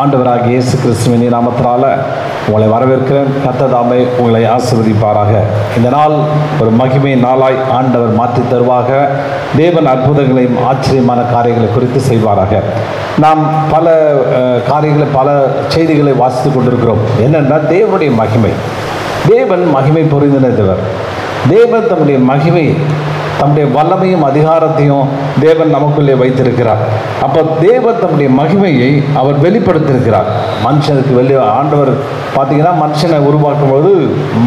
ஆண்டவராகிய இயேசு கிறிஸ்துவின் நாமத்தினால உங்களை வரவேற்கிறேன். கர்த்தர் தாமே உங்களை ஆசீர்வதிப்பாராக. இந்த நாள் ஒரு மகிமை நாளாய் ஆண்டவர் மாற்றி தருவாக. தேவன் அற்புதங்களையும் ஆச்சரியமான காரியங்களை குறித்து செய்வாராக. நாம் பல காரியங்களை பல செய்திகளை வாசித்து கொண்டிருக்கிறோம். என்னென்னா தேவனுடைய மகிமை. தேவன் மகிமை பொருந்தினவர். தேவன் தம்முடைய மகிமை தம்முடைய வல்லமையும் அதிகாரத்தையும் தேவன் நமக்குள்ளே வைத்திருக்கிறார். அப்போ தேவன் தம்முடைய மகிமையை அவர் வெளிப்படுத்தியிருக்கிறார். மனுஷனுக்கு ஆண்டவர் பார்த்தீங்கன்னா மனுஷனை உருவாக்கும் போது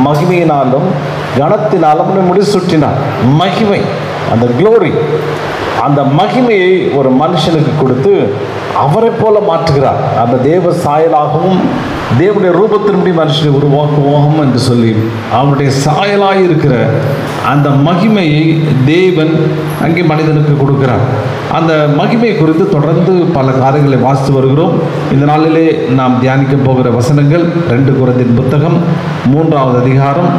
மகிமையினாலும் கனத்தினாலும் முடிசூட்டினார். மகிமை, அந்த க்ளோரி, அந்த மகிமையை ஒரு மனுஷனுக்கு கொடுத்து அவரை போல மாற்றுகிறார். அந்த தேவ சாயலாகவும் தேவனுடைய ரூபத்தின்படி மனுஷனை உருவாக்குவோம் என்று சொல்லி அவருடைய சாயலாக இருக்கிற அந்த மகிமையை தேவன் அங்கே மனிதனுக்கு கொடுக்கிறார். அந்த மகிமை குறித்து தொடர்ந்து பல காரியங்களை வாசித்து வருகிறோம். இந்த நாளிலே நாம் தியானிக்க போகிற வசனங்கள் 2 கொரிந்தியர் புத்தகம் 3வது அதிகாரம்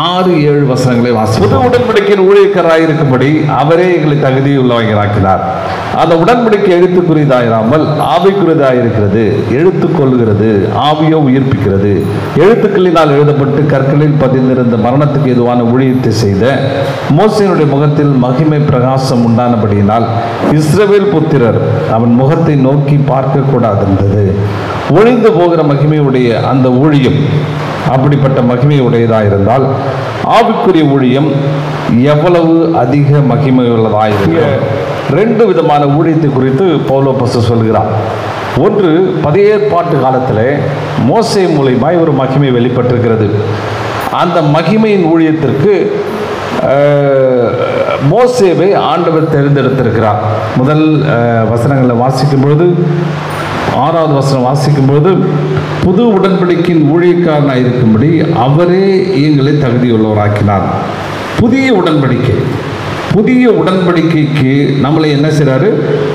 6-7 வசனங்களை வாசி. புது உடன்படிக்கையின் ஊழியக்காரராயிருக்கும்படி அவரே எங்களை தகுதியுள்ளவராக்கினார். அந்த உடன்படிக்கை எழுத்துக்குரியதாயிராமல் ஆவிக்குரியதாயிருக்கிறது. எழுத்து கொள்ளுகிறது, ஆவியோ உயிர்ப்பிக்கிறது. எழுத்துக்களினால் எழுதப்பட்டு கற்களில் பதிந்திருந்த மரணத்துக்கு எதுவான ஊழியத்தை செய்த மோசேயினுடைய முகத்தில் மகிமை பிரகாசம் உண்டானபடியினால் இஸ்ரவேல் புத்திரர் அவன் முகத்தை நோக்கி பார்க்க கூடாதிருந்தது. ஒழிந்து போகிற மகிமையுடைய அந்த ஊழியம் அப்படிப்பட்ட மகிமை உடையதாயிருந்தால் ஆவிக்குரிய ஊழியம் எவ்வளவு அதிக மகிமை உள்ளதாயிருக்கும். 2 விதமான ஊழியத்தை குறித்து பவுல் அப்போஸ்தலன் சொல்கிறார். ஒன்று, பழைய ஏற்பாட்டு காலத்தில் மோசே மூலமாய் ஒரு மகிமை வெளிப்பட்டிருக்கிறது. அந்த மகிமையின் ஊழியத்திற்கு மோசேவை ஆண்டவர் தேர்ந்தெடுத்திருக்கிறார். முதல் வசனங்களை வாசிக்கும் பொழுது 6வது வசனம் வாசிக்கும்போது புது உடன்படிக்கையின் ஊழியக்காரனாக இருக்கும்படி அவரே எங்களை தகுதியுள்ளவராக்கினார். புதிய உடன்படிக்கைக்கு நம்மளை என்ன செய்கிறாரு?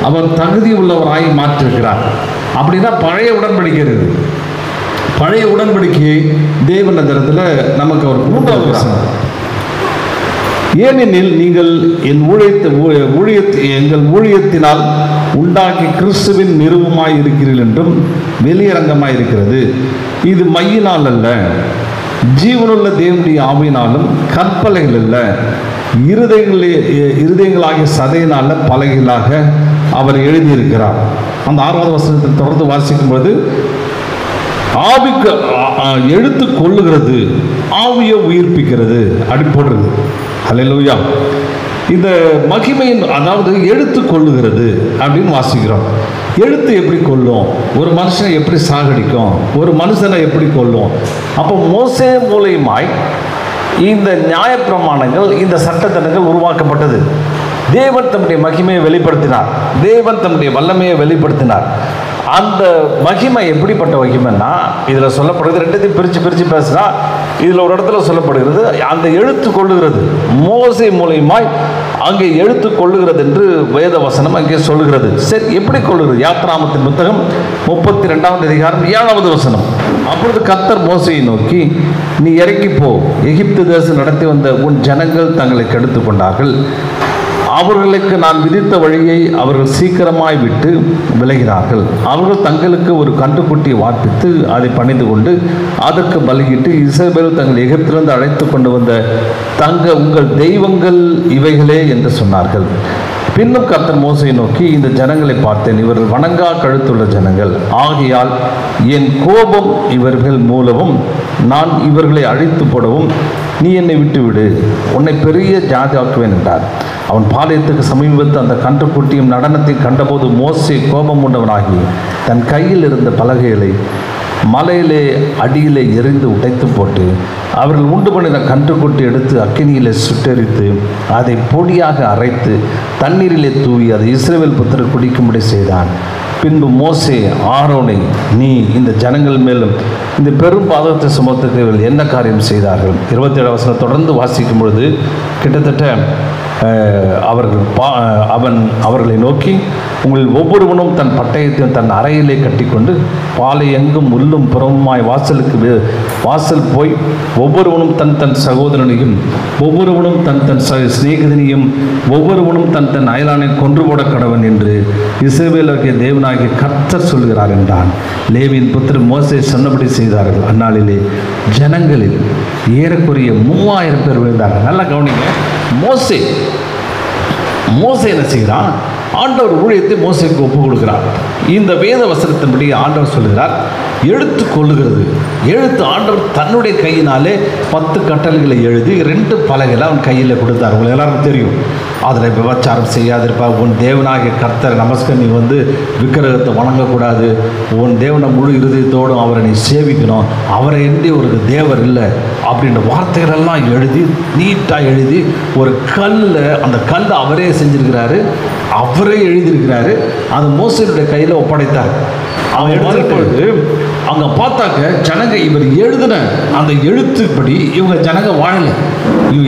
அவர் தகுதி உள்ளவராய் மாற்றிருக்கிறார். அப்படின்னா பழைய உடன்படிக்கை இருக்குது. பழைய உடன்படிக்கையை தேவன் அந்த இடத்துல நமக்கு அவர் 3வது வசனம், ஏனெனில் நீங்கள் எங்கள் ஊழியத்தினால் உண்டாக்கி கிறிஸ்துவின் நிறுவமாய் இருக்கிறீர்கள் என்றும் வெளியரங்கமாய் இருக்கிறது. இது மையினால் அல்ல, ஜீவனுள்ள தேவனுடைய ஆவியினாலும் கற்பலைகள் அல்ல, இருதயங்களாகிய சதையினால பலகைகளாக அவர் எழுதியிருக்கிறார். அந்த 6வது வசனத்தை தொடர்ந்து வாசிக்கும்போது ஆவிக்கு எழுத்து கொள்ளுகிறது, ஆவியை உயிர்ப்பிக்கிறது அப்படி போடுறது. அல்லேலூயா. இந்த மகிமையின் அதாவது எழுத்து கொள்ளுகிறது அப்படின்னு வாசிக்கிறோம். எழுத்து எப்படி கொல்லும்? ஒரு மனுஷனை எப்படி சாகடிக்கும்? ஒரு மனுஷனை எப்படி கொல்லும்? அப்போ மோசே மூலமாய் இந்த நியாயப்பிரமாணங்கள், இந்த சட்டத்திட்டங்கள் உருவாக்கப்பட்டது. தேவன் தம்முடைய மகிமையை வெளிப்படுத்தினார். தேவன் தம்முடைய வல்லமையை வெளிப்படுத்தினார். அந்த மகிமை எப்படிப்பட்ட மகிமைன்னா இதில் சொல்லப்படுகிறது. 2த்தையும் பிரித்து பேசுனா இதில் ஒரு இடத்துல சொல்லப்படுகிறது அந்த எழுத்து கொள்ளுகிறது. மோசே மூலமாய் அங்கே எழுத்து கொள்ளுகிறது என்று வேத வசனம் அங்கே சொல்லுகிறது. சரி, எப்படி கொள்ளுகிறது? யாத்ராகமத்தின் புத்தகம் 32வது அதிகாரம் 7வது வசனம். அப்பொழுது கர்த்தர் மோசேயை நோக்கி, நீ இறங்கி போ, எகிப்து தேசம் நடத்தி வந்த உன் ஜனங்கள் தங்களை கெடுத்து கொண்டார்கள். அவர்களுக்கு நான் விதித்த வழியை அவர்கள் சீக்கிரமாய் விட்டு விலகினார்கள். அவர்கள் தங்களுக்கு ஒரு கன்றுக்குட்டியை வார்ப்பித்து அதை பணிந்து கொண்டு அதற்கு பலியிட்டு இஸ்ரவேல் தங்கள் எகிப்திலிருந்து அழைத்து கொண்டு வந்த உங்கள் தெய்வங்கள் இவைகளே என்று சொன்னார்கள். பின்னும் கர்த்தர் மோசேயை நோக்கி, இந்த ஜனங்களை பார்த்தேன், இவர்கள் வணங்கா கழுத்துள்ள ஜனங்கள். ஆகையால் என் கோபம் இவர்கள் மூலமும் நான் இவர்களை அழித்து போடவும் நீ என்னை விட்டுவிடு, உன்னை பெரிய ஜாதி ஆக்குவேன் என்றார். அவன் பாளையத்துக்கு சமீபத்து அந்த கன்றுக்குட்டியும் நடனத்தை கண்டபோது மோசே கோபம் உண்டவனாகி தன் கையில் இருந்த பலகைகளை மலையிலே அடியிலே எரிந்து உடைத்து போட்டு அவர்கள் உண்டு பண்ணின கன்றுக்குட்டி எடுத்து அக்கினியிலே சுட்டெரித்து அதை பொடியாக அரைத்து தண்ணீரிலே தூவி அதை இஸ்ரவேல் புத்திரர் குடிக்கும்படி செய்தான். பின்பு மோசே ஆரோனை, நீ இந்த ஜனங்கள் மேலும் இந்த பெரும் பாதகத்தை சுமத்துக்கு என்ன காரியம் செய்தார்கள்? 27 வசனம் தொடர்ந்து வாசிக்கும் பொழுது கிட்டத்தட்ட அவர்களை நோக்கி, உங்கள் ஒவ்வொருவனும் தன் பட்டயத்தையும் தன் அறையிலே கட்டிக்கொண்டு பாலை எங்கும் உள்ளும் புறமுமாய் வாசல் போய் ஒவ்வொருவனும் தன் தன் சகோதரனையும் ஒவ்வொருவனும் தன் தன் சிநேகிதனையும் ஒவ்வொருவனும் தன் தன் அயலானை கொன்று போட கடவன் என்று இஸ்ரவேலுடைய தேவனாகிய கர்த்தர் சொல்கிறார் என்றான். லேவியின் புத்திரர் மோசே சொன்னபடி செய்தார்கள். அந்நாளிலே ஜனங்களில் ஏறக்குறைய 3000 பேர் விழுந்தார்கள். நல்லா கவனிங்க. மோசே என்ன செய்கிறான்? ஆண்டவர் ஊழியத்தை மோசேக்கு ஒப்பு கொடுக்கிறார். இந்த வேத வசனத்தின்படி ஆண்டவர் சொல்கிறார், எழுத்து கொள்ளுகிறது. எழுத்து ஆண்டவர் தன்னுடைய கையினாலே 10 கட்டளைகளை எழுதி 2 பலகைகளை அவன் கையில் கொடுத்தார். உங்களுக்கு எல்லாருக்கும் தெரியும். அதில் விபச்சாரம் செய்யாதிருப்பா, உன் தேவனாகிய கர்த்தர் நமஸ்கர், நீ விக்கிரகத்தை வணங்கக்கூடாது, உன் தேவனை முழு இருதயத்தோடும் அவரை நீ சேவிக்கணும், அவரை எந்தி ஒரு தேவர் இல்லை அப்படின்ற வார்த்தைகளெல்லாம் எழுதி நீட்டாக எழுதி ஒரு அந்த கல் அவரே செஞ்சிருக்கிறாரு, அவரே எழுதியிருக்கிறாரு. அது மோசேயுடைய கையில் ஒப்படைத்தார். அவன் எழுதும்பொழுது அங்கே பார்த்தாக்க ஜனங்க இவர் எழுதின அந்த எழுத்துப்படி இவங்க ஜனங்க வாழலை.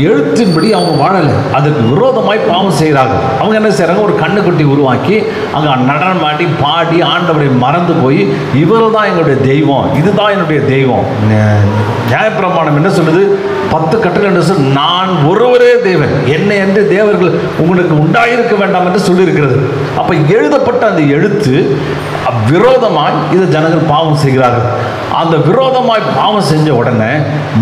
எழுத்தின்படி அவங்க வாழலை. அதுக்கு விரோதமாய் பாவம் செய்கிறாங்க. அவங்க என்ன செய்கிறாங்க? ஒரு கண்ணுக்குட்டி உருவாக்கி அங்கே நடனம் ஆடி பாடி ஆண்டவரை மறந்து போய் இவர் தான் எங்களுடைய தெய்வம், இதுதான் என்னுடைய தெய்வம். நியாயப்பிரமாணம் என்ன சொல்லுது? 10 கட்டளை என்று சொல்லி, நான் ஒருவரே தேவன், என்னை என்று தேவர்கள் உங்களுக்கு உண்டாயிருக்க வேண்டாம் என்று சொல்லியிருக்கிறது. அப்போ எழுதப்பட்ட அந்த எழுத்து விரோதமாய் இதை ஜனங்கள் பாவம் செய்கிறார்கள். அந்த விரோதமாய் பாவம் செஞ்ச உடனே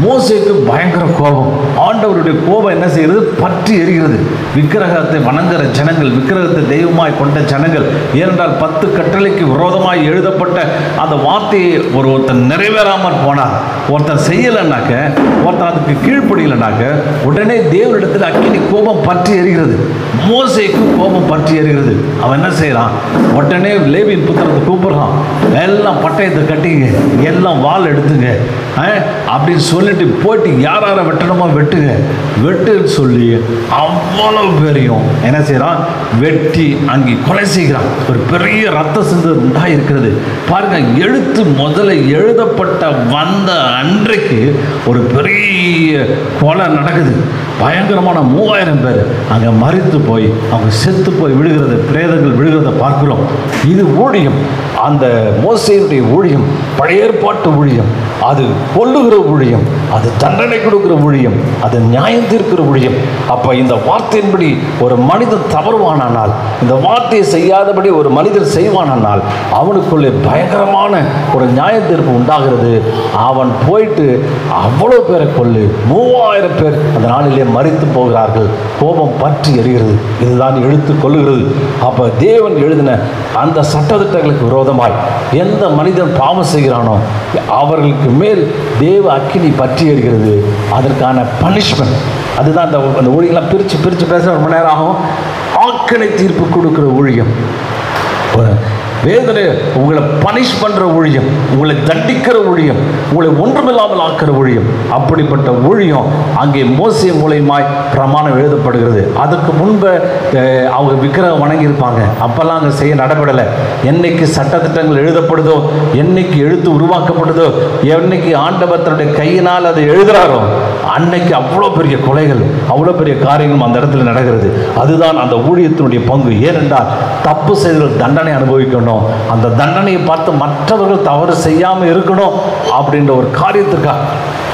மோசேக்கு பயங்கர கோபம். ஆண்டவருடைய கோபம் என்ன செய்கிறது? பற்றி எரிகிறது. விக்கிரகத்தை வணங்குகிற ஜனங்கள், விக்கிரகத்தை தெய்வமாய் கொண்ட ஜனங்கள், ஏனென்றால் 10 கட்டளைக்கு விரோதமாய் எழுதப்பட்ட அந்த வார்த்தையை ஒருத்தன் நிறைவேறாமல் போனார், ஒருத்தன் செய்யலைன்னாக்க, ஒருத்தன் அதுக்கு கீழ்ப்படியலைனாக்க உடனே தேவனிடத்தில் அக்கினி கோபம் பற்றி எரிகிறது. மோசேக்கு கோபம் பற்றி எரிகிறது. அவன் என்ன செய்யறான்? உடனே லேவியின் புத்திரத்தை கூப்பிடுறான், எல்லாம் பட்டயத்தை கட்டிங்க, எல்லாம் வாள் எடுத்துங்க அப்படின்னு சொல்லிட்டு போயிட்டு யார் யாரை வெட்டணுமோ வெட்டுன்னு சொல்லி அவ்வளவு பேரையும் என்ன செய்யறான்? வெட்டி அங்கே கொலை செய்கிறான். ஒரு பெரிய ரத்த சிந்து உண்டாயிருக்கிறது பாருங்க. எழுத்து முதல்ல எழுதப்பட்ட வந்த அன்றைக்கு ஒரு பெரிய கொலை நடக்குது. பயங்கரமான 3000 பேர் அங்கே மரித்து போய் அவங்க செத்து போய் விழுகிறது, பிரேதங்கள் விழுகிறத பார்க்கிறோம். இது ஊழியம். அந்த மோசேயுடைய ஊழியம் பழைய ஏற்பாட்டு ஊழியம். அது கொல்லுகிற ஊழியம், அது தண்டனை கொடுக்கிற ஊழியம், அது நியாயம் தீர்க்கிற ஊழியம். அப்போ இந்த வார்த்தையின்படி ஒரு மனிதன் தவறுவானால், இந்த வார்த்தையை செய்யாதபடி ஒரு மனிதன் செய்வானால் அவனுக்குள்ளே பயங்கரமான ஒரு நியாய தீர்ப்பு உண்டாகிறது. அவன் போயிட்டு அவ்வளோ பேரை கொல்லு, 3000 பேர் அந்த நாளிலே மரித்து போகிறார்கள். கோபம் பற்றி எரிகிறது. இதுதான் எழுத்து கொள்ளுகிறது. அப்போ தேவன் எழுதின அந்த சட்டத்திட்டங்களுக்கு விரோதமாய் எந்த மனிதன் பாவம் செய்கிறானோ அவர்களுக்கு மேல் தேவ அக்கினி பற்றி எரிகிறது. அதற்கான பனிஷ்மெண்ட் அதுதான். அந்த ஊழியெல்லாம் பிரித்து பேச ரொம்ப நேரம் ஆகும். ஆக்கினை தீர்ப்பு கொடுக்கிற ஊழியம், வேதனை உங்களை பனிஷ் பண்ணுற ஊழியம், உங்களை தண்டிக்கிற ஊழியம், உங்களை ஒன்றுமில்லாமல் ஆக்கிற ஊழியம். அப்படிப்பட்ட ஊழியம் அங்கே மோசே மூலமாய் பிரமாணம் எழுதப்படுகிறது. அதுக்கு முன்பு அவங்க விக்கிரகம் வணங்கியிருப்பாங்க. அப்போல்லாம் அங்கே செய்ய நடைபெறலை. என்னைக்கு சட்டத்திட்டங்கள் எழுதப்படுதோ, என்னைக்கு எழுத்து உருவாக்கப்படுதோ, என்னைக்கு ஆண்டவர் தன்னுடைய கையினால் அதை எழுதுகிறாரோ அன்னைக்கு அவ்வளோ பெரிய கொலைகள், அவ்வளோ பெரிய காரியங்களும் அந்த இடத்துல நடக்கிறது. அதுதான் அந்த ஊழியத்தினுடைய பங்கு. ஏனென்றால் தப்பு செய்தவர்கள் தண்டனை அனுபவிக்கணும், அந்த தண்டனையை பார்த்து மற்றவர்கள் தவறு செய்யாமல் இருக்கணும் அப்படின்ற ஒரு காரியத்திற்காக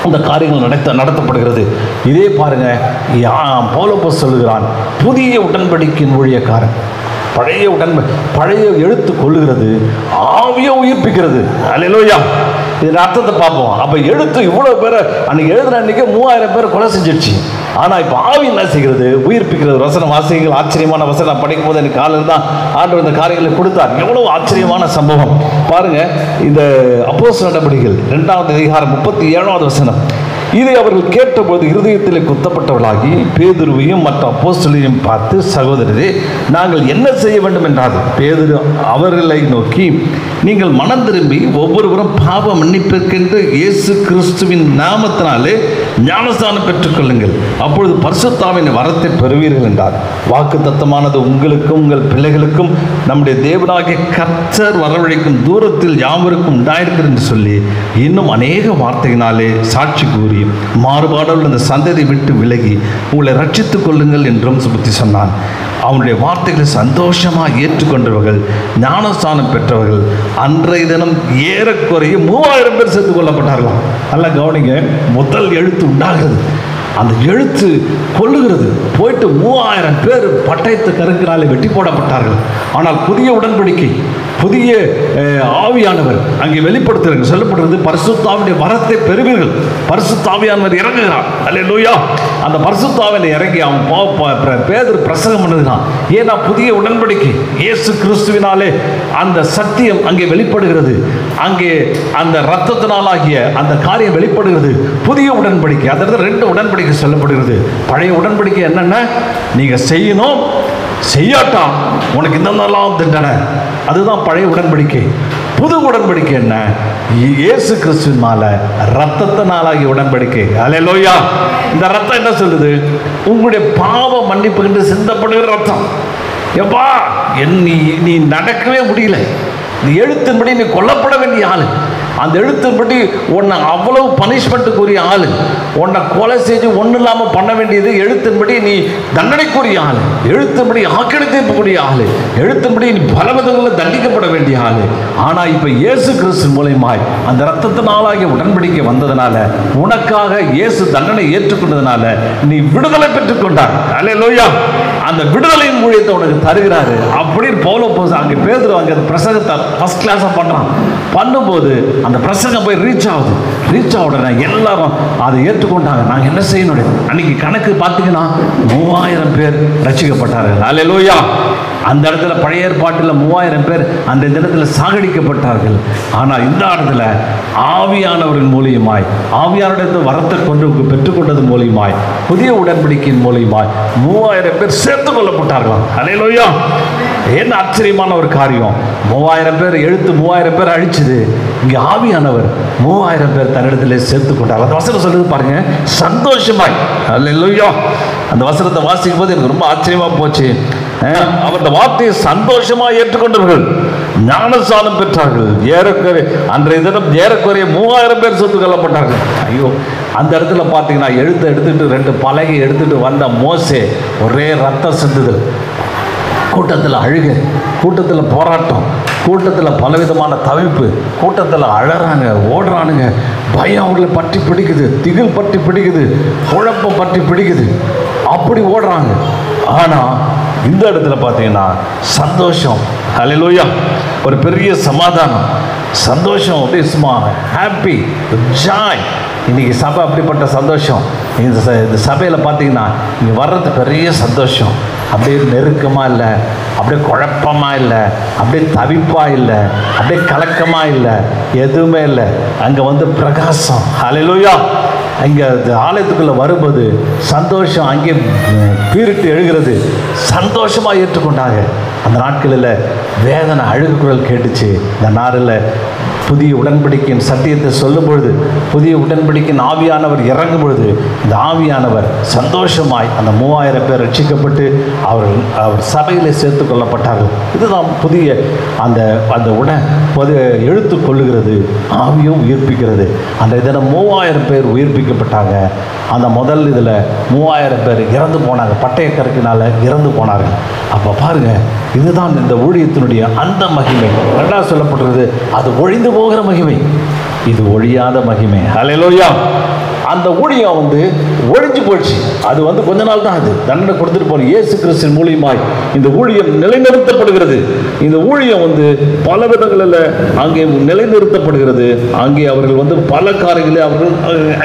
அந்த காரியங்கள் நடத்தப்படுகிறது. இதே பாருங்க, பவுல் சொல்லுகிறான், புதிய உடன்படிக்கையின் ஊழியக்காரன். பழைய எழுத்து கொள்ளுகிறது, ஆவியை உயிர்ப்பிக்கிறது. அல்லேலூயா. இதன் அர்த்தத்தை பார்ப்போம். அப்போ எழுத்து இவ்வளோ பேரை அன்னைக்கு எழுதுன அன்னைக்கு 3000 பேர் கொலை செஞ்சிருச்சு. ஆனால் இப்போ ஆவி என்ன செய்கிறது? உயிர்ப்பிக்கிறது. வசன வாசிகள் ஆச்சரியமான வசனம் படிக்கும் போது எனக்கு காலையில் தான் ஆண்டவர் இந்த காரியங்களை கொடுத்தார். எவ்வளோ ஆச்சரியமான சம்பவம் பாருங்க. இந்த அப்போஸ்தலர் நடபடிகள் 2ஆம் அதிகாரம் 37ஆவது வசனம். இதை அவர்கள் கேட்டபோது இருதயத்தில் குத்தப்பட்டவர்களாகி பேதுருவையும் மற்ற அப்போஸ்தலரையும் பார்த்து, சகோதரரே, நாங்கள் என்ன செய்ய வேண்டும் என்றார். பேதுரு அவர்களை நோக்கி, நீங்கள் மனம் திரும்பி ஒவ்வொருவரும் பாவ மன்னிப்பிற்கென்று இயேசு கிறிஸ்துவின் நாமத்தினாலே ஞானஸ்தானம் பெற்றுக்கொள்ளுங்கள், அப்பொழுது பரிசுத்தாவின் வரத்தை பெறுவீர்கள் என்றார். வாக்கு தத்தமானது உங்களுக்கும் உங்கள் பிள்ளைகளுக்கும் நம்முடைய தேவனாகிய கர்த்தர் வரவழைக்கும் தூரத்தில் யாவருக்கும் உண்டாயிருக்கிறது என்று சொல்லி இன்னும் அநேக வார்த்தையினாலே சாட்சி கூறி மாறுபாடுள்ள அந்த சந்ததி விட்டு விலகி உங்களை ரட்சித்துக் கொள்ளுங்கள் என்றும் சுபத்தி சொன்னான். அவனுடைய வார்த்தைகளை சந்தோஷமாக ஏற்றுக்கொண்டவர்கள், ஞானஸ்தானம் பெற்றவர்கள் அன்றைய தினம் ஏறக்குறைய 3000 பேர் சேர்த்துக் கொள்ளப்பட்டார்களாம். நல்லா கவனிங்க, முதல் எழுத்து உண்டாகிறது, அந்த எழுத்து கொள்ளுகிறது. போயிட்டு 3000 பேர் பட்டயத்து கருக்கினாலே வெட்டி போடப்பட்டார்கள். ஆனால் புதிய உடன்படிக்கை, புதிய ஆவியானவர் அங்கே வெளிப்படுத்துகிறாங்க. சொல்லப்படுறது பரிசுத்தாவினுடைய வரத்தை பெறுவீர்கள். பரிசுத்தாவியானவர் இறங்குகிறார். அல்லேலூயா. அந்த பரிசுத்தாவினை இறங்கி அவன் பேதுரு பிரசங்கம் பண்ணுகிறான். ஏன்னா புதிய உடன்படிக்கை இயேசு கிறிஸ்துவினாலே அந்த சத்தியம் அங்கே வெளிப்படுகிறது. அங்கே அந்த இரத்தத்தினாலாகிய அந்த காரியம் வெளிப்படுகிறது. புதிய உடன்படிக்கை, அதற்கு 2 உடன்படிக்கை சொல்லப்படுகிறது. பழைய உடன்படிக்கை என்னென்ன, நீங்க செய்யணும், செய்யாட்டா உனக்கு இந்த தண்டனை, அதுதான் பழைய உடன்படிக்கை. புது உடன்படிக்கை என்ன, இயேசு கிறிஸ்துவினால இரத்தத்தினாலாகிய உடன்படிக்கை. அல்லேலூயா. இந்த ரத்தம் என்ன சொல்லுது, உங்களுடைய பாவ மன்னிப்பு என்று சிந்தப்படுகிற ரத்தம். எப்பா நீ நடக்கவே முடியல, நீ எழுத்தின்படி நீ கொல்லப்பட வேண்டிய ஆளு, அந்த எழுத்தின்படி உன்னை அவ்வளவு பனிஷ்மெண்ட்டுக்குரிய ஆளு, உன்னை கொலை செஞ்சு ஒன்றும் இல்லாமல் பண்ண வேண்டியது எழுத்தின்படி நீ தண்டனைக்குரிய ஆளு, எழுத்தின்படி ஆக்கிரமிக்கக்கூடிய ஆளு, எழுத்தின்படி நீ பல விதங்களில் தண்டிக்கப்பட வேண்டிய ஆளு. ஆனால் இப்போ இயேசு கிறிஸ்து மூலமாய் அந்த இரத்தத்தினாலாகிய உடன்படிக்கை வந்ததுனால, உனக்காக இயேசு தண்டனை ஏற்றுக்கொண்டதுனால நீ விடுதலை பெற்றுக்கொண்டார். அல்லேலூயா. அந்த விடுதலையின் ஊழியத்தை உனக்கு தருகிறாரு அப்படின்னு பவுல் அங்கே பேதுரு அங்கே அந்த பிரசங்கத்தை ஃபர்ஸ்ட் கிளாஸாக பண்ணுறான். பண்ணும்போது அந்த பிரசங்கம் போய் ரீச் ஆகுது. ரீச் ஆக உடனே எல்லாரும் அதை ஏற்றுக்கொண்டாங்க. நாங்கள் என்ன செய்யணும், அன்னைக்கு கணக்கு பார்த்தீங்கன்னா 3000 பேர் ரட்சிக்கப்பட்டார்கள். அல்லேலூயா. அந்த இடத்துல பழைய ஏற்பாட்டில் 3000 பேர் அந்த இடத்துல சாகடிக்கப்பட்டார்கள். ஆனால் இந்த இடத்துல ஆவியானவரின் மூலியமாய், ஆவியானுடைய வரத்தை கொண்டு பெற்றுக்கொண்டது மூலியமாய், புதிய உடன்படிக்கையின் மூலியமாய் 3000 பேர் சேர்த்து கொள்ளப்பட்டார்களாம். அல்லேலூயா. என்ன ஆச்சரியமான ஒரு காரியம். 3000 பேர் எழுத்து 3000 பேர் அழிச்சது, இங்கே ஆவியானவர் 3000 பேர் தன்னிடத்திலே சேர்த்து கொண்டார். அந்த வசனம் சொல்லுது பாருங்க, சந்தோஷமாய். அல்லேலூயா. அந்த வசனத்தை வாசிக்கும் போது எனக்கு ரொம்ப ஆச்சரியமா போச்சு. அவருடைய வார்த்தையை சந்தோஷமாக ஏற்றுக்கொண்டவர்கள் ஞானஸ்தானம் பெற்றார்கள். ஏறக்குறைய அன்றைய தினம் ஏறக்குறைய 3000 பேர் சேர்த்து கொள்ளப்பட்டார்கள். ஐயோ, அந்த இடத்துல பார்த்தீங்கன்னா எழுத்தை எடுத்துட்டு 2 பலகை எடுத்துட்டு வந்த மோசே ஒரே ரத்தம் சிந்துதல், கூட்டத்தில் அழுக, கூட்டத்தில் போராட்டம், கூட்டத்தில் பலவிதமான தவிப்பு, கூட்டத்தில் அழறாங்க, ஓடுறானுங்க, பயம் அவர்களை பற்றி பிடிக்குது, திகில் பற்றி பிடிக்குது, குழப்பம் பற்றி பிடிக்குது, அப்படி ஓடுறாங்க. ஆனால் இந்த இடத்துல பார்த்தீங்கன்னா சந்தோஷம். அல்லேலூயா. ஒரு பெரிய சமாதானம், சந்தோஷம், அப்படியே சும்மா ஹாப்பி, ஜாய். இன்னைக்கு சபை அப்படிப்பட்ட சந்தோஷம். இந்த சபையில் பார்த்தீங்கன்னா இங்கே வர்றது பெரிய சந்தோஷம். அப்படியே நெருக்கமாக இல்லை, அப்படியே குழப்பமாக இல்லை, அப்படியே தவிப்பாக இல்லை, அப்படியே கலக்கமாக இல்லை, எதுவுமே இல்லை. அங்கே வந்து பிரகாசம். அல்லேலூயா. அங்கே ஆலயத்துக்குள்ளே வரும்போது சந்தோஷம் அங்கே பீரிட்டு எழுகிறது. சந்தோஷமாக ஏற்றுக்கொண்டாங்க. அந்த நாட்களில் வேதனை அழுகு குரல் கேட்டுச்சு. இந்த நாளில் புதிய உடன்படிக்கையின் சத்தியத்தை சொல்லும் பொழுது, புதிய உடன்படிக்கையின் ஆவியானவர் இறங்கும் பொழுது, இந்த ஆவியானவர் சந்தோஷமாய் அந்த 3000 பேர் ரட்சிக்கப்பட்டு அவர் சபையிலே சேர்த்து கொள்ளப்பட்டார்கள். இதுதான் புதிய அந்த எழுத்து கொள்ளுகிறது, ஆவியும் உயிர்ப்பிக்கிறது. அந்த தினம் 3000 பேர் உயிர்ப்பிக்கப்பட்டாங்க. அந்த முதல் இதில் 3000 பேர் இறந்து போனாங்க, பட்டய கருக்கினால் இறந்து போனார்கள். அப்போ பாருங்க, இதுதான் இந்த ஊழியத்தினுடைய அந்த மகிமை. ரெண்டாவது சொல்லப்படுறது, அது ஒழிந்து போகிற மகிமை, இது ஒழியாத மகிமை. அல்லேலூயா. அந்த ஊழியம் ஒழிஞ்சு போயிடுச்சு. அது கொஞ்ச நாள் தான் அது தண்டனை கொடுத்துட்டு போன. இயேசு கிறிஸ்து மூலியமாய் இந்த ஊழியம் நிலைநிறுத்தப்படுகிறது. இந்த ஊழியம் பல விதங்களில் அங்கே நிலைநிறுத்தப்படுகிறது. அங்கே அவர்கள் பல காரியங்களை அவர்கள்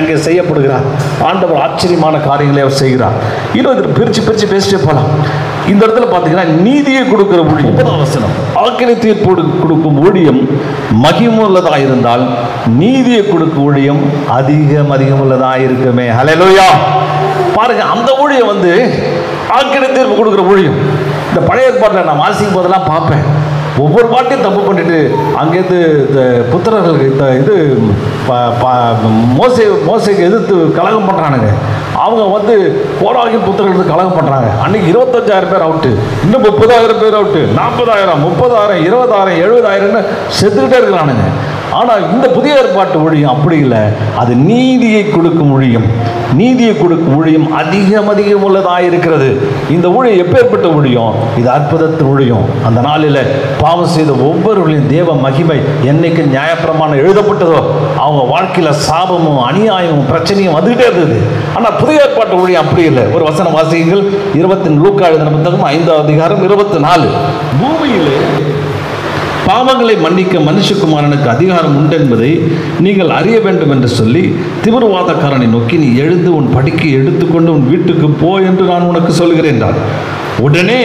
அங்கே செய்யப்படுகிறார். ஆண்டவர் ஆச்சரியமான காரியங்களை அவர் செய்கிறார். இன்னும் இதில் பிரித்து பேசிட்டே போகலாம். இந்த இடத்துல பார்த்தீங்கன்னா நீதியை கொடுக்கிற ஊழியம். 30 வசனம், ஆக்கினை தீர்ப்பு கொடுக்கும் ஊழியம் மகிமுள்ளதாக இருந்தால் நீதியை கொடுக்கும் ஊழியம் அதிகமுள்ளதாக இருக்குமே. ஹல்லேலூயா. பாருங்க, அந்த ஊழியம் ஆக்கினை தீர்ப்பு கொடுக்கிற ஊழியம். இந்த பழைய ஏற்பாட்டில் நான் வாசிக்கும் போதெல்லாம் பார்ப்பேன். ஒவ்வொரு வாட்டியும் தப்பு பண்ணிட்டு அங்கேருந்து புத்திரர்களுக்கு இது மோசைக்கு எதிர்த்து கலகம் பண்ணுறானுங்க. அவங்க வந்து கோராகின் புத்திரர்களுக்கு கலகம் பண்ணுறாங்க. அன்றைக்கி 25,000 பேர் அவுட்டு, இன்னும் 30,000 பேர் அவுட்டு, 40,000, 30,000, 20,000, 70,000ன்னு செத்துக்கிட்டே இருக்கிறானுங்க. ஆனால் இந்த புதிய ஏற்பாட்டு ஊழியம் அப்படி இல்லை. அது நீதியை கொடுக்கும் ஊழியம். நீதியை கொடுக்கும் ஊழியம் அதிகம் உள்ளதாக இருக்கிறது. இந்த ஊழியம் எப்பேற்பட்ட ஊழியம்? இது அற்புதத்தின் ஊழியம். அந்த நாளில் பாவம் செய்த ஒவ்வொருவர்களையும் தேவ மகிமை என்னைக்கு நியாயப்பிரமாணம் எழுதப்பட்டதோ அவங்க வாழ்க்கையில் சாபமும் அநியாயமும் பிரச்சனையும் வந்துகிட்டே இருந்தது. ஆனால் புதிய ஏற்பாட்டு ஊழியம் அப்படி இல்லை. ஒரு வசன வாசிகள் 20 லூக்கா எழுதின புத்தகம் 5வது அதிகாரம் 24. பூமியிலே பாவங்களை மன்னிக்க மனுஷகுமாரனுக்கு அதிகாரம் உண்டு என்பதை நீங்கள் அறிய வேண்டும் என்று சொல்லி திமிர்வாதக்காரனை நோக்கி, நீ எழுந்து உன் படுக்கையை எடுத்துக்கொண்டு உன் வீட்டுக்கு போ என்று நான் உனக்கு சொல்கிறேன் என்றார். உடனே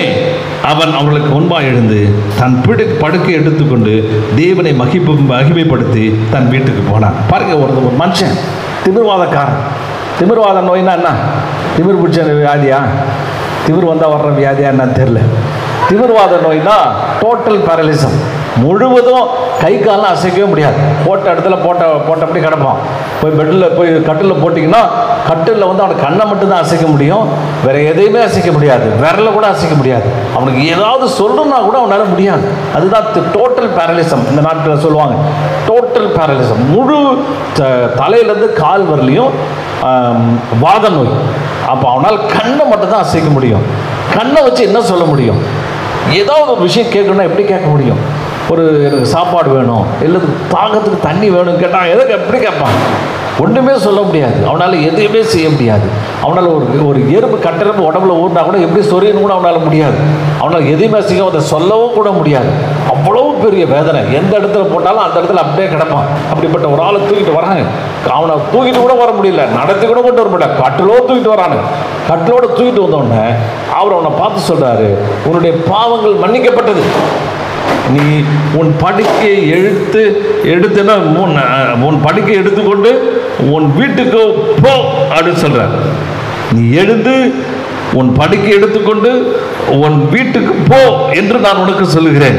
அவன் அவர்களுக்கு முன்பாக எழுந்து தன் படுக்கை எடுத்துக்கொண்டு தேவனை மகிமைப்படுத்தி தன் வீட்டுக்கு போனான். பாருங்க, ஒரு மனுஷன் திமிர்வாதக்காரன். திமிர்வாத நோய்னா என்ன? திமிர் பிடிச்ச வியாதியா? திமிர் வந்தால் வர்ற வியாதியா என்னன்னு தெரியல. திமிர்வாத நோய்னா டோட்டல் பேரலிசம். முழுவதும் கை காலெலாம் அசைக்கவே முடியாது. போட்ட இடத்துல போட்டபடி கிடப்பான். போய் கட்டில் போட்டிங்கன்னா கட்டிலில் வந்து அவனுக்கு கண்ணை மட்டும்தான் அசைக்க முடியும், வேறு எதையுமே அசைக்க முடியாது. விரலை கூட அசைக்க முடியாது. அவனுக்கு ஏதாவது சொல்லணும்னா கூட அவனால் முடியாது. அதுதான் டோட்டல் பேரலிசம். இந்த நாட்டில் சொல்லுவாங்க டோட்டல் பேரலிசம். முழு தலையிலேருந்து கால் வரலையும் வாத நோய். அப்போ அவனால் கண்ணை மட்டும்தான் அசைக்க முடியும். கண்ணை வச்சு என்ன சொல்ல முடியும்? ஏதாவது ஒரு விஷயம் கேட்கணும்னா எப்படி கேட்க முடியும்? ஒரு எனக்கு சாப்பாடு வேணும், இல்லை தாகத்துக்கு தண்ணி வேணும்னு கேட்டால் எதுக்கு எப்படி கேட்பான்? ஒன்றுமே சொல்ல முடியாது. அவனால் எதையுமே செய்ய முடியாது. அவனால் ஒரு எறும்பு கட்டெரும்பு உடம்புல ஊறினா கூட எப்படி சொரியன்னு கூட அவனால் முடியாது. அவனால் எதையுமே செய்ய அதை சொல்லவும் கூட முடியாது. அவ்வளவு பெரிய வேதனை. எந்த இடத்துல போட்டாலும் அந்த இடத்துல அப்படியே கிடப்பான். அப்படிப்பட்ட ஒரு ஆளை தூக்கிட்டு வராங்க. அவனை தூக்கிட்டு கூட வர முடியல, நடத்தி கூட கொண்டு வர முடியல, கட்டிலோடு தூக்கிட்டு வரானு. கட்டிலோடு தூக்கிட்டு வந்தோடனே அவர் அவனை பார்த்து சொல்கிறாரு, உன்னுடைய பாவங்கள் மன்னிக்கப்பட்டது. நீ உன் படுக்கையை எடுத்துன்னா உன் படுக்கையை எடுத்துக்கொண்டு உன் வீட்டுக்கு போ அப்படின்னு சொல்ற. நீ எழுந்து உன் படுக்கை எடுத்துக்கொண்டு உன் வீட்டுக்கு போ என்று நான் உனக்கு சொல்லுகிறேன்.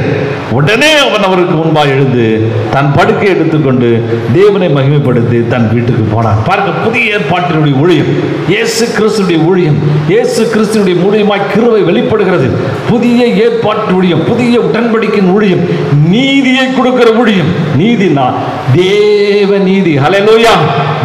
உடனே அவன் அவருக்கு முன்பாக எழுந்து தன் படுக்கை எடுத்துக்கொண்டு தேவனை மகிமைப்படுத்தி தன் வீட்டுக்கு போனான். பாருங்க, புதிய ஏற்பாட்டினுடைய ஊழியம், இயேசு கிறிஸ்துடைய ஊழியம். இயேசு கிறிஸ்துடைய மூலியமாய் கிருபை வெளிப்படுகிறது. புதிய ஏற்பாட்டு ஊழியம், புதிய உடன்படிக்கையின் ஊழியம், நீதியை கொடுக்கிற ஊழியம். நீதினா தேவ நீதி. ஹல்லேலூயா.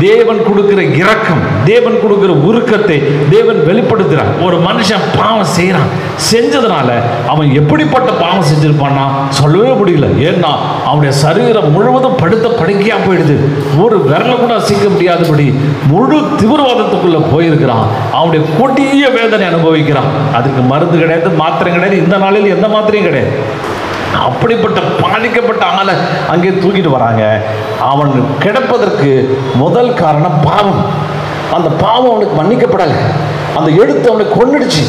தேவன் கொடுக்கிற இரக்கம், தேவன் கொடுக்கிற உருக்கத்தை தேவன் வெளிப்படுத்துகிறார். ஒரு மனுஷன் பாவம் செய்யறான், செஞ்சதுனால அவன் எப்படிப்பட்ட பாவம் செஞ்சிருப்பான்னா சொல்லவே முடியல. ஏன்னா அவனுடைய சரீரம் முழுவதும் படுத்த படுக்கையா போயிடுது. ஒரு விரல கூட அசைக்க முடியாதபடி முழு தீவிரவாதத்துக்குள்ள போயிருக்கிறான். அவனுடைய கொடிய வேதனை அனுபவிக்கிறான். அதுக்கு மருந்து கிடையாது, மாத்திரை கிடையாது. இந்த நாளில் எந்த மாத்திரையும் கிடையாது. அப்படிப்பட்ட பாதிக்கப்பட்ட ஆளை அங்கே தூக்கிட்டு வராங்க. அவன் கிடப்பதற்கு முதல் காரணம் பாவம். அந்த பாவம் அவனுக்கு மன்னிக்கப்படலை. அந்த எழுத்து அவனை கொன்னுடுச்சு.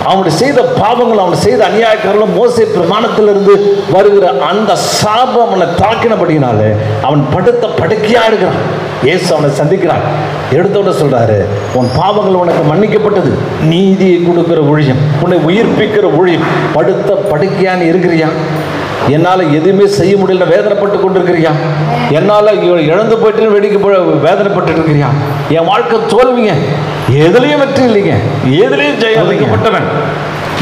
அவனுடைய செய்த பாவங்கள், அவனை செய்த அநியாயக்காரர்களும் மோசே பிரமாணத்திலிருந்து வருகிற அந்த சாபம் அவனை தாக்கினபடினாலே அவன் படுத்த படுக்கையா இருக்கிறான். இயேசு அவனை சந்திக்கிறான். எடுத்தோட சொல்றாரு, உன் பாவங்கள் உனக்கு மன்னிக்கப்பட்டது. நீதியை கொடுக்கிற ஊழியம், உன்னை உயிர்ப்பிக்கிற ஊழியம். படுத்த படுக்கையான்னு இருக்கிறியா? என்னால் எதுவுமே செய்ய முடியல வேதனைப்பட்டு கொண்டிருக்கிறியா? என்னால் இழந்து போயிட்டு வெடிக்க வேதனைப்பட்டு இருக்கிறியா? என் வாழ்க்கை தோல்விங்க, எதுலையும் வெற்றி இல்லைங்க, எதுலையும் ஜெயிக்கப்பட்டவன்,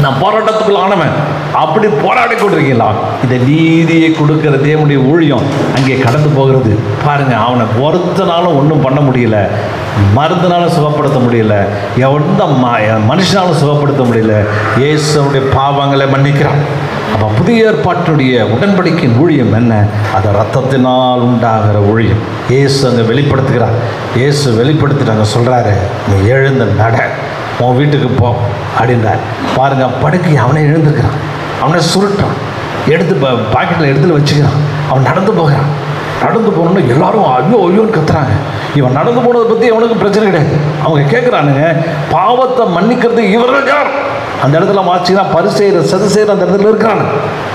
நான் போராட்டத்துக்குள்ள ஆனவன், அப்படி போராடி கொண்டிருக்கீங்களா? இந்த நீதியை கொடுக்கிற தேவனுடைய ஊழியம் அங்கே கடந்து போகிறது. பாருங்க, அவனை ஒருத்தனாலும் ஒன்றும் பண்ண முடியல, மருந்துனாலும் சுகப்படுத்த முடியல, எந்த மனுஷனாலும் சுகப்படுத்த முடியல. இயேசுடைய பாவங்களை மன்னிக்கிறான். அப்போ புதிய ஏற்பாட்டுடைய உடன்படிக்கையின் ஊழியம் என்ன? அது ரத்தத்தினால் உண்டாகிற ஊழியம். இயேசு அங்கே வெளிப்படுத்துகிறார். இயேசு வெளிப்படுத்திட்டாங்க, சொல்கிறாரு, நீ எழுந்து நட, உன் வீட்டுக்கு போ அப்படின்றார். பாருங்க, படுக்கை அவனை எழுந்திருக்கிறான், அவனை சுருட்டான், எடுத்து பாக்கெட்டில் எடுத்துல வச்சுக்கிறான். அவன் நடந்து போகிறான். நடந்து போனோன்னு எல்லாரும் ஐயோ ஐயோன்னு கத்துறாங்க. இவன் நடந்து போனதை பற்றி அவனுக்கு பிரச்சனை கிடையாது. அவங்க கேட்குறானுங்க, பாவத்தை மன்னிக்கிறது இவர்கள் யார்? அந்த இடத்துல மாற்றினா பரிசெய்கிற சதுசெய்கிற அந்த இடத்துல இருக்கிறாங்க.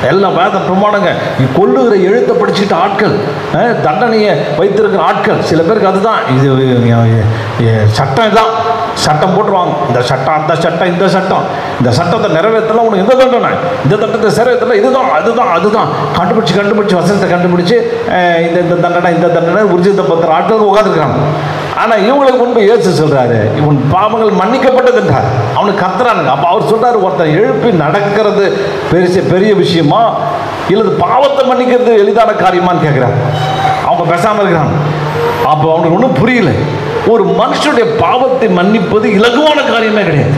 எல்லாம் வேத பிரமாணங்க, கொள்ளுகிற எழுத்தை படிச்சுட்டு ஆட்கள், தண்டனையை வைத்திருக்கிற ஆட்கள். சில பேருக்கு அதுதான் இது சட்டம், இதுதான் சட்டம் போட்டுருவாங்க. இந்த சட்டம், அந்த சட்டம், இந்த சட்டம், இந்த சட்டத்தை நிறைவேற்றலாம் உனக்கு இந்த தண்டனை, இந்த தண்டத்தை நிறைவேற்றலாம், இதுதான் அதுதான் அதுதான் கண்டுபிடிச்சி வசனத்தை கண்டுபிடிச்சி இந்த தண்டனை இந்த தண்டனை உறுதித்த பத்திர ஆட்களுக்கு உட்காந்துருக்காங்க. ஆனால் இவங்களுக்கு முன்பு இயேசு சொல்கிறாரு, இவன் பாவங்கள் மன்னிக்கப்பட்டது என்றார். அவனுக்கு கத்துறானுங்க. அப்போ அவர் சொல்கிறார், ஒருத்தர் எழுப்பி நடக்கிறது பெரிய விஷயமா இல்லது பாவத்தை மன்னிக்கிறது எளிதான காரியமான்னு கேட்குறாங்க. அவங்க பேசாமல் இருக்கிறாங்க. அப்போ அவனுக்கு ஒன்றும் புரியல. ஒரு மனுஷனுடைய பாவத்தை மன்னிப்பது இலகுவான காரியமே கிடையாது.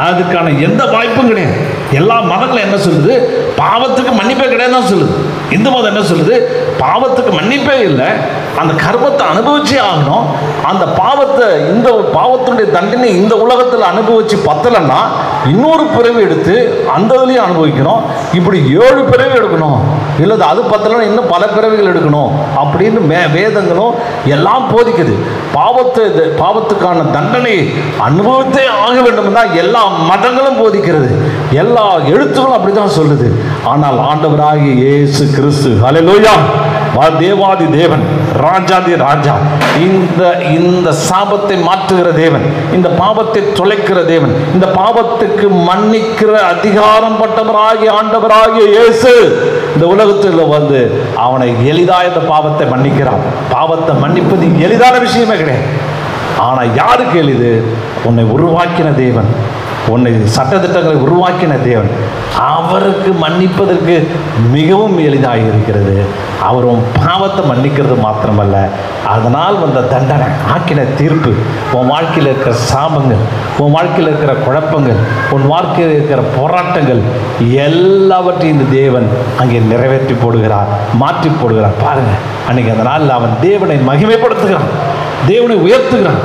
அதுக்கான எந்த வாய்ப்பும் கிடையாது. எல்லா மதங்களும் என்ன சொல்லுது? பாவத்துக்கு மன்னிப்பே கிடையாதுன்னு சொல்லுது. இந்து மதம் என்ன சொல்லுது? பாவத்துக்கு மன்னிப்பே இல்லை, அந்த கர்மத்தை அனுபவிச்சே ஆகணும். அந்த பாவத்தை, இந்த பாவத்தினுடைய தண்டனை இந்த உலகத்தில் அனுபவிச்சு பத்தலைன்னா இன்னொரு பிறவி எடுத்து அந்த இதுலையும் அனுபவிக்கணும். இப்படி 7 பிறவி எடுக்கணும், இல்லது அது பத்தலைன்னா இன்னும் பல பிறவிகள் எடுக்கணும் அப்படின்னு வேதங்களும் எல்லாம் போதிக்குது. பாவத்துக்கான தண்டனை அனுபவித்தே ஆக வேண்டும் தான் எல்லா மதங்களும் போதிக்கிறது. எல்லா எழுத்துக்களும் அப்படிதான் சொல்லுது. ஆனால் ஆண்டவராகிய இயேசு கிறிஸ்து, ஹல்லேலூயா, தேவாதி தேவன், ராஜாதி ராஜா, இந்த சாபத்தை மாற்றுகிற தேவன், இந்த பாவத்தை தொலைக்கிற தேவன், இந்த பாவத்துக்கு மன்னிக்கிற அதிகாரம் பட்டவராகிய ஆண்டவராகிய இயேசு இந்த உலகத்தில் வந்து அவனை எளிதாக இந்த பாவத்தை மன்னிக்கிறான். பாவத்தை மன்னிப்பது எளிதான விஷயமே கிடையாது. ஆனால் யாருக்கு எளிது? உன்னை உருவாக்கின தேவன், உன்னை சட்டத்திட்டங்களை உருவாக்கின தேவன், அவருக்கு மன்னிப்பதற்கு மிகவும் எளிதாக இருக்கிறது. அவர் உன் பாவத்தை மன்னிக்கிறது மாத்திரமல்ல, அதனால் வந்த தண்டனை, ஆக்கின தீர்ப்பு, உன் வாழ்க்கையில் இருக்கிற சாபங்கள், உன் வாழ்க்கையில் இருக்கிற குழப்பங்கள், உன் வாழ்க்கையில் இருக்கிற போராட்டங்கள் எல்லாவற்றையும் இந்த தேவன் அங்கே நிறைவேற்றி போடுகிறார், மாற்றி போடுகிறார். பாருங்கள், அன்றைக்கி அந்த நாளில் அவன் தேவனை மகிமைப்படுத்துகிறான், தேவனை உயர்த்துகிறான்,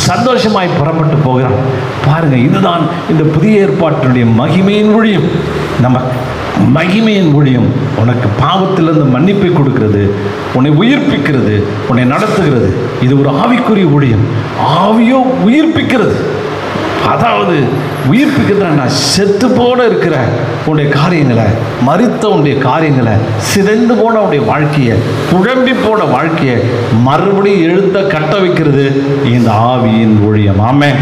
சந்தோஷமாய் புறப்பட்டு போகிறான். பாருங்க, இதுதான் இந்த புதிய ஏற்பாட்டினுடைய மகிமையின் ஊழியம். நம்ம மகிமையின் ஊழியம் உனக்கு பாவத்திலிருந்து மன்னிப்பை கொடுக்கிறது, உன்னை உயிர்ப்பிக்கிறது, உன்னை நடத்துகிறது. இது ஒரு ஆவிக்குரிய ஊழியம். ஆவியோ உயிர்ப்பிக்கிறது. அதாவது உயிர்ப்பிக்கிறதுனா செத்து போன இருக்கிற உன்னுடைய காரியங்களை, மரித்த உன்னுடைய காரியங்களை, சிதைந்து போன உன்னுடைய வாழ்க்கையை, குழம்பி போன வாழ்க்கையை மறுபடியும் எழுத்த கட்ட வைக்கிறது இந்த ஆவியின் ஊழியம். ஆமென்.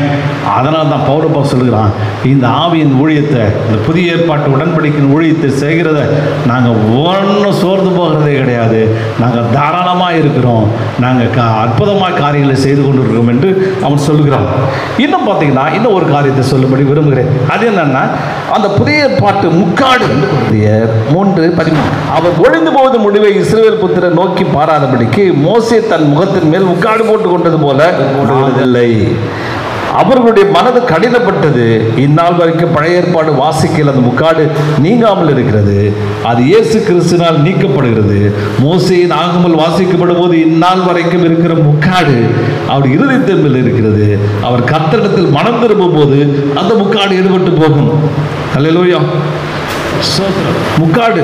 அதனால் தான் பவுலப்பா சொல்லுகிறான், இந்த ஆவியின் ஊழியத்தை, இந்த புதிய ஏற்பாட்டு உடன்படிக்கையின் ஊழியத்தை செய்கிறத நாங்கள் ஒன்றும் சோர்ந்து போகிறதே கிடையாது. நாங்கள் தாராளமாக இருக்கிறோம், நாங்கள் அற்புதமாக காரியங்களை செய்து கொண்டு இருக்கிறோம் என்று அவன் சொல்லுகிறான். இன்னும் பார்த்தீங்கன்னா இன்னும் ஒரு காரியத்தை சொல்லும்படி விரும்புகிறேன். அது என்னன்னா, அந்த புதிய ஏற்பாட்டு முக்காடு 3:13, அவர் ஒழிந்து போவது முடிவை இஸ்ரவேல் புத்திரர் நோக்கி பாராதபடிக்கு மோசே தன் முகத்தின் மேல் முக்காடு போட்டுக் கொண்டது போல போடுவதில்லை. அவர்களுடைய மனது கடினப்பட்டது. இந்நாள் வரைக்கும் பழைய ஏற்பாடு வாசிக்கல் அந்த முக்காடு நீங்காமல் இருக்கிறது. அது இயேசு கிறிஸ்துவினால் நீக்கப்படுகிறது. மோசேயின் ஆகமல் வாசிக்கப்படும் போது இந்நாள் வரைக்கும் இருக்கிற முக்காடு அவர் இருதயத்தின் மேல் இருக்கிறது. அவர் கர்த்தரிடத்தில் மனம் திரும்பும் போது அந்த முக்காடு எடுபட்டு போகும். அல்லேலூயா. முக்காடு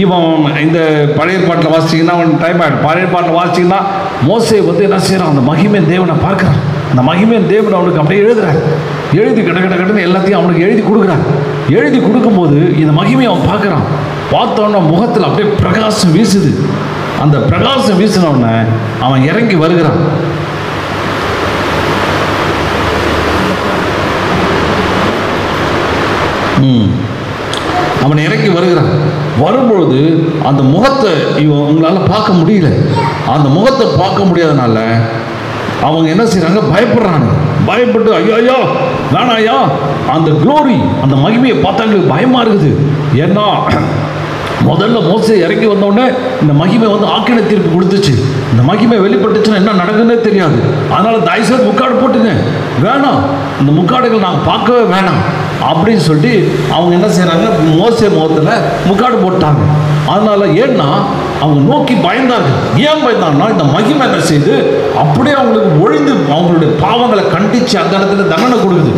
இவன் இந்த பழைய ஏற்பாட்டில் வாசிச்சிங்கன்னா அவன் டைம் ஆகிடும். பழைய ஏற்பாட்டில் வாசிச்சிங்கன்னா மோசே வந்து என்ன செய்கிறான்? அந்த மகிமையின் தேவனை பார்க்குறான். அந்த மகிமையின் தேவன் அவனுக்கு அப்படியே எழுதுறார். எழுதி கடன்னு எல்லாத்தையும் அவனுக்கு எழுதி கொடுக்குறான். எழுதி கொடுக்கும்போது இந்த மகிமையை அவன் பார்க்குறான். பார்த்தோன்னா முகத்தில் அப்படியே பிரகாசம் வீசுது. அந்த பிரகாசம் வீசினோடனே அவன் இறங்கி வருகிறான். அவன் இறங்கி வருகிறான். வரும்பொழுது அந்த முகத்தை உங்களால் பார்க்க முடியல. அந்த முகத்தை பார்க்க முடியாதனால அவங்க என்ன செய்கிறாங்க? பயப்படுறாங்க. பயப்பட்டு ஐயோ ஐயோ வேணா ஐயா, அந்த க்ளோரி, அந்த மகிமையை பார்த்தா எங்களுக்கு பயமாக இருக்குது. ஏன்னா முதல்ல மோசே இறங்கி வந்தோடனே இந்த மகிமை வந்து ஆக்கின தீர்ப்பு கொடுத்துச்சு. இந்த மகிமை வெளிப்பட்டுச்சுன்னா என்ன நடக்குதுன்னே தெரியாது. அதனால் தயவுசெய்து முக்காடு போட்டுங்க, வேணாம் இந்த முக்காடுகள் நாங்கள் பார்க்கவே வேணாம் அப்படின்னு சொல்லிட்டு அவங்க என்ன செய்கிறாங்க? மோசே முகத்தில் முக்காடு போட்டாங்க. அதனால் ஏன்னா அவங்க நோக்கி பயந்தார்கள். ஏன் பயந்தாங்கன்னா இந்த மகிமை என்ன செய்து அப்படியே அவங்களுக்கு ஒழிந்து அவங்களுடைய பாவங்களை கண்டித்து அந்த இடத்துல தண்டனை கொடுக்குது.